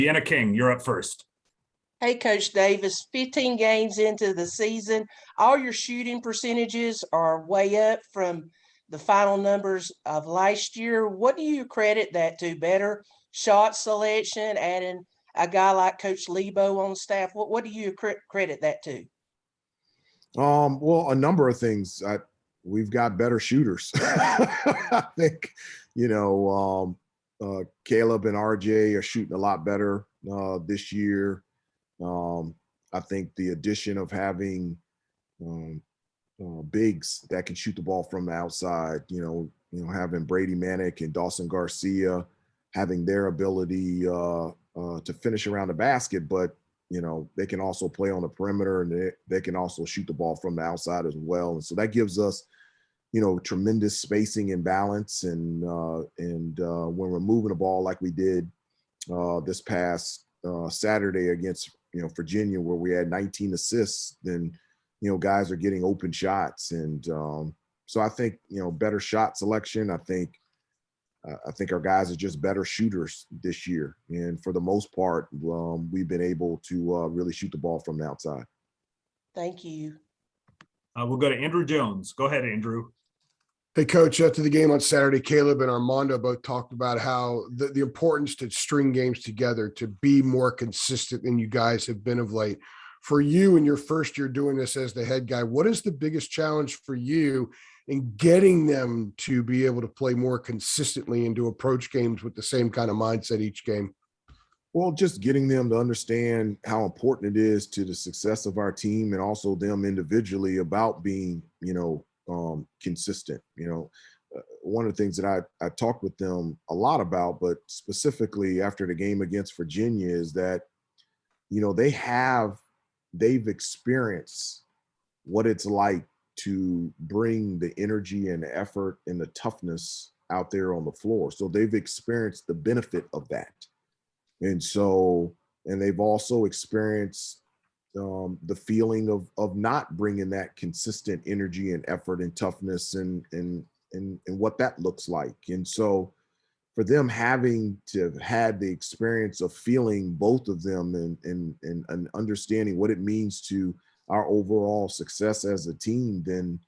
Deanna King, you're up first. Hey, Coach Davis, 15 games into the season, all your shooting percentages are way up from the final numbers of last year. What do you credit that to? Better shot selection, adding a guy like Coach Lebo on staff? What do you credit that to? Well, a number of things. We've got better shooters. I think, Caleb and RJ are shooting a lot better this year. I think the addition of having bigs that can shoot the ball from the outside, having Brady Manick and Dawson Garcia, having their ability to finish around the basket, but they can also play on the perimeter, and they can also shoot the ball from the outside as well. And so that gives us, tremendous spacing and balance. And when we're moving the ball like we did this past Saturday against Virginia, where we had 19 assists, then guys are getting open shots. And so I think better shot selection. I think our guys are just better shooters this year, and for the most part, we've been able to really shoot the ball from the outside. Thank you. We'll go to Andrew Jones. Go ahead, Andrew. Hey, Coach, after the game on Saturday, Caleb and Armando both talked about how the importance to string games together, to be more consistent than you guys have been of late. For you in your first year doing this as the head guy, what is the biggest challenge for you in getting them to be able to play more consistently and to approach games with the same kind of mindset each game? Well, just getting them to understand how important it is to the success of our team, and also them individually about being, consistent. One of the things that I talked with them a lot about, but specifically after the game against Virginia, is that, they've experienced what it's like to bring the energy and the effort and the toughness out there on the floor. So they've experienced the benefit of that. And they've also experienced the feeling of not bringing that consistent energy and effort and toughness and what that looks like. And so for them having to have had the experience of feeling both of them and understanding what it means to our overall success as a team, then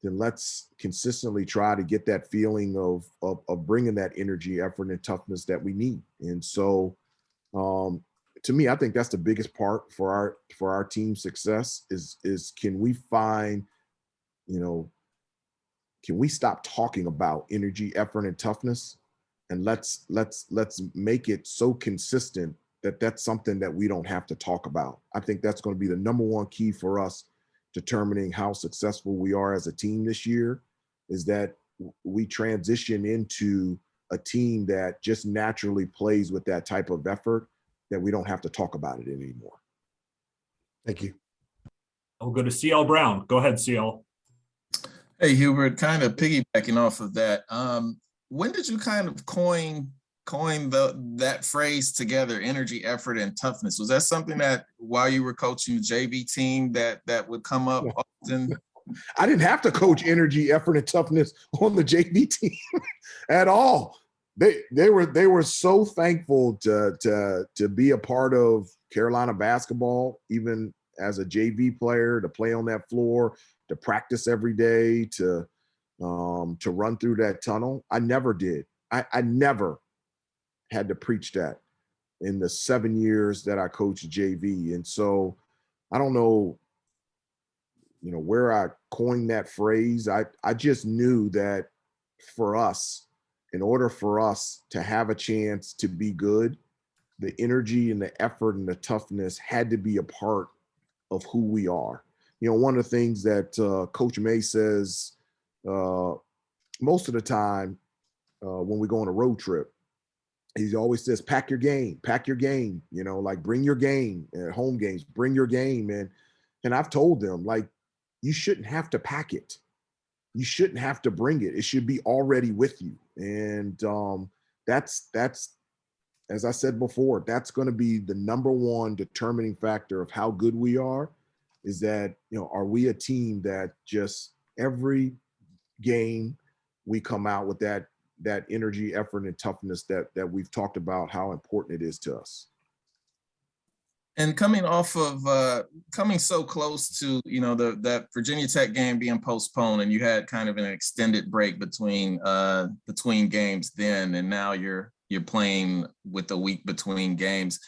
let's consistently try to get that feeling of bringing that energy, effort, and toughness that we need. And so, to me, I think that's the biggest part for our team's success is can we find, can we stop talking about energy, effort, and toughness, and let's make it so consistent that that's something that we don't have to talk about. I think that's going to be the number one key for us determining how successful we are as a team this year, is that we transition into a team that just naturally plays with that type of effort, that we don't have to talk about it anymore. Thank you. We'll go to CL Brown. Go ahead, CL. Hey, Hubert, kind of piggybacking off of that. When did you kind of coin that phrase together, energy, effort, and toughness? Was that something that while you were coaching the JV team that would come up often? I didn't have to coach energy, effort, and toughness on the JV team at all. They were so thankful to be a part of Carolina basketball, even as a JV player, to play on that floor, to practice every day, to run through that tunnel. I never did. I never had to preach that in the 7 years that I coached JV. And so I don't know, where I coined that phrase. I just knew that for us, in order for us to have a chance to be good, the energy and the effort and the toughness had to be a part of who we are. One of the things that Coach May says most of the time when we go on a road trip, he always says, pack your game, like bring your game at home games, bring your game. And I've told them, like, you shouldn't have to pack it. You shouldn't have to bring it. It should be already with you. And that's, as I said before, that's going to be the number one determining factor of how good we are, is that, are we a team that just every game we come out with that energy, effort, and toughness that we've talked about how important it is to us. And coming off of coming so close to, you know, that Virginia Tech game being postponed, and you had kind of an extended break between games then, and now you're playing with a week between games.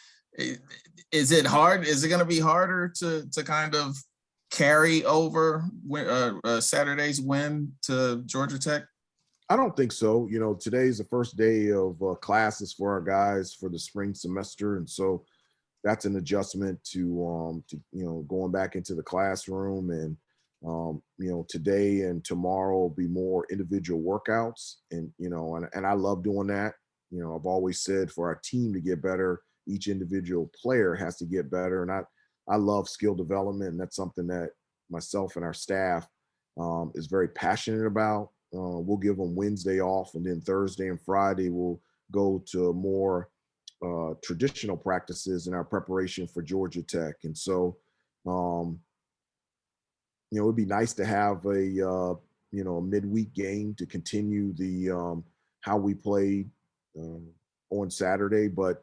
Is it hard? Is it going to be harder to kind of carry over Saturday's win to Georgia Tech? I don't think so. You know, today's the first day of classes for our guys for the spring semester, and so that's an adjustment to you know, going back into the classroom. And you know, today and tomorrow will be more individual workouts, and you know, and I love doing that. You know, I've always said for our team to get better, each individual player has to get better, and I love skill development, and that's something that myself and our staff is very passionate about. We'll give them Wednesday off, and then Thursday and Friday we'll go to more traditional practices in our preparation for Georgia Tech. And so, you know, it'd be nice to have a, you know, a midweek game to continue the how we played on Saturday. But,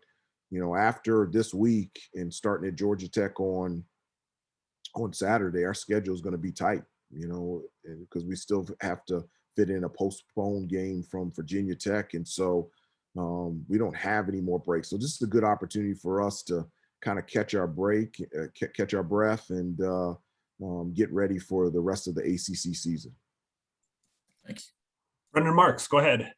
you know, after this week and starting at Georgia Tech on Saturday, our schedule is going to be tight, you know, because we still have to fit in a postponed game from Virginia Tech. And so, we don't have any more breaks. So this is a good opportunity for us to kind of catch our breath, and get ready for the rest of the ACC season. Thank you. Brendan Marks, go ahead.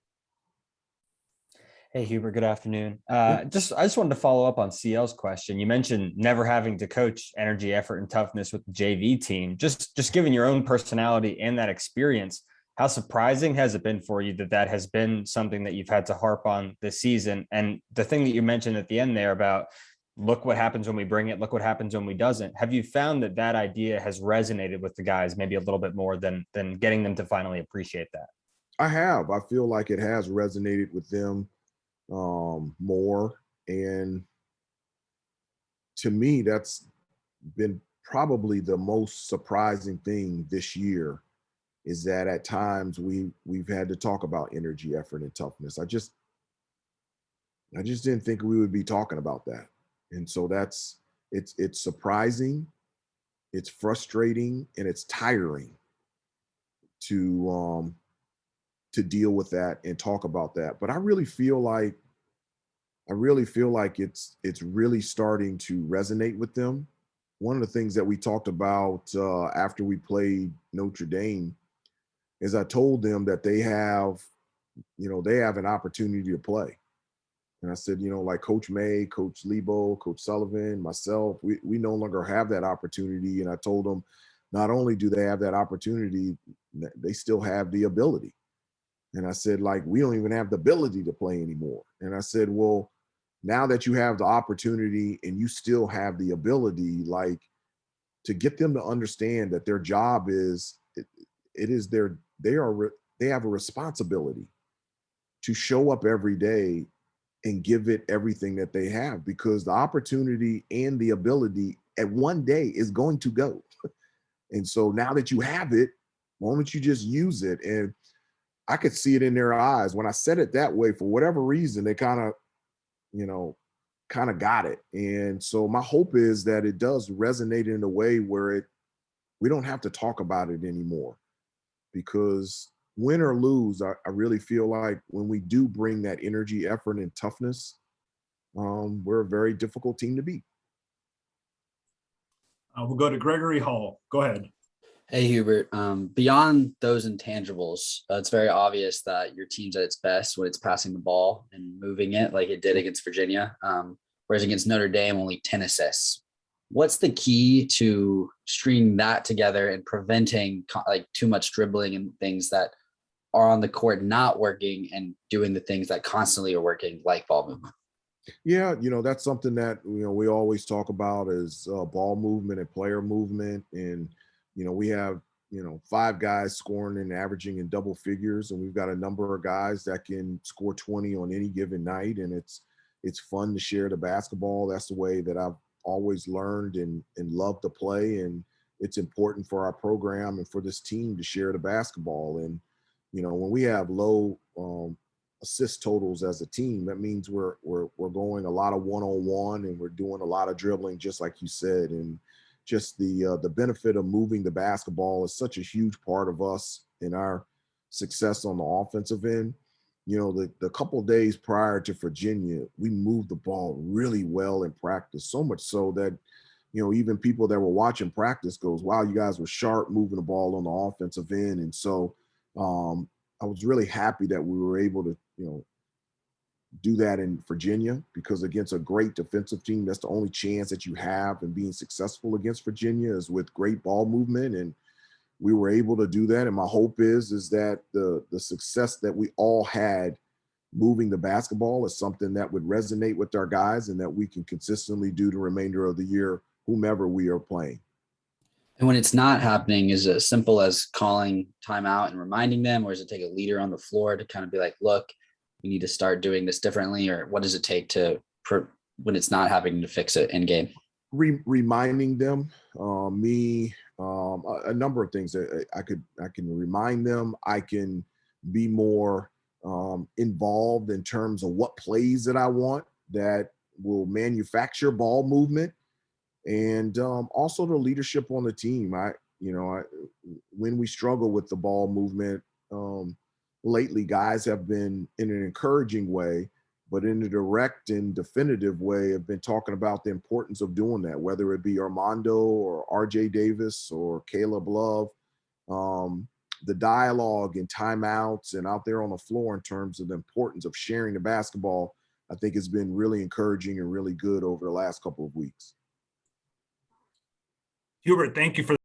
Hey, Hubert, good afternoon. I just wanted to follow up on CL's question. You mentioned never having to coach energy, effort, and toughness with the JV team. Just given your own personality and that experience, how surprising has it been for you that has been something that you've had to harp on this season? And the thing that you mentioned at the end there about look what happens when we bring it, look what happens when we doesn't. Have you found that idea has resonated with the guys maybe a little bit more than getting them to finally appreciate that? I have. I feel like it has resonated with them more. And to me, that's been probably the most surprising thing this year, is that at times we've had to talk about energy, effort, and toughness. I just didn't think we would be talking about that. And so it's surprising, it's frustrating, and it's tiring to deal with that and talk about that. But I really feel like it's really starting to resonate with them. One of the things that we talked about after we played Notre Dame is I told them that they have an opportunity to play. And I said, you know, like Coach May, Coach Lebo, Coach Sullivan, myself, we no longer have that opportunity. And I told them, not only do they have that opportunity, they still have the ability. And I said, like, we don't even have the ability to play anymore. And I said, well, now that you have the opportunity and you still have the ability, like, to get them to understand that their job is, they have a responsibility to show up every day and give it everything that they have, because the opportunity and the ability at one day is going to go. And so now that you have it, why don't you just use it? And I could see it in their eyes. When I said it that way, for whatever reason, they kind of got it. And so my hope is that it does resonate in a way where we don't have to talk about it anymore, because win or lose, I really feel like when we do bring that energy, effort, and toughness, we're a very difficult team to beat. We'll go to Gregory Hall. Go ahead. Hey, Hubert. Beyond those intangibles, it's very obvious that your team's at its best when it's passing the ball and moving it like it did against Virginia, whereas against Notre Dame, only 10 assists. What's the key to stringing that together and preventing like too much dribbling and things that are on the court not working, and doing the things that constantly are working, like ball movement? Yeah, you know, that's something that, you know, we always talk about is ball movement and player movement. And, you know, we have, you know, 5 guys scoring and averaging in double figures, and we've got a number of guys that can score 20 on any given night. And it's fun to share the basketball. That's the way that I've always learned and loved to play. And it's important for our program and for this team to share the basketball. And, you know, when we have low assist totals as a team. That means we're going a lot of one-on-one, and we're doing a lot of dribbling, just like you said. And just the benefit of moving the basketball is such a huge part of us in our success on the offensive end. You know, the couple of days prior to Virginia, we moved the ball really well in practice, so much so that, you know, even people that were watching practice goes, wow, you guys were sharp moving the ball on the offensive end. And so I was really happy that we were able to, you know, do that in Virginia, because against a great defensive team, that's the only chance that you have in being successful against Virginia is with great ball movement. And we were able to do that. And my hope is that the success that we all had moving the basketball is something that would resonate with our guys and that we can consistently do the remainder of the year, whomever we are playing. And when it's not happening, is it as simple as calling timeout and reminding them, or does it take a leader on the floor to kind of be like, look, we need to start doing this differently? Or what does it take to, when it's not happening, to fix it in game? Reminding them, a number of things. I can remind them. I can be more involved in terms of what plays that I want that will manufacture ball movement, and also the leadership on the team. When we struggle with the ball movement lately, guys have been, in an encouraging way, but in a direct and definitive way, have been talking about the importance of doing that, whether it be Armando or RJ Davis or Caleb Love. The dialogue and timeouts and out there on the floor in terms of the importance of sharing the basketball, I think has been really encouraging and really good over the last couple of weeks. Hubert, thank you for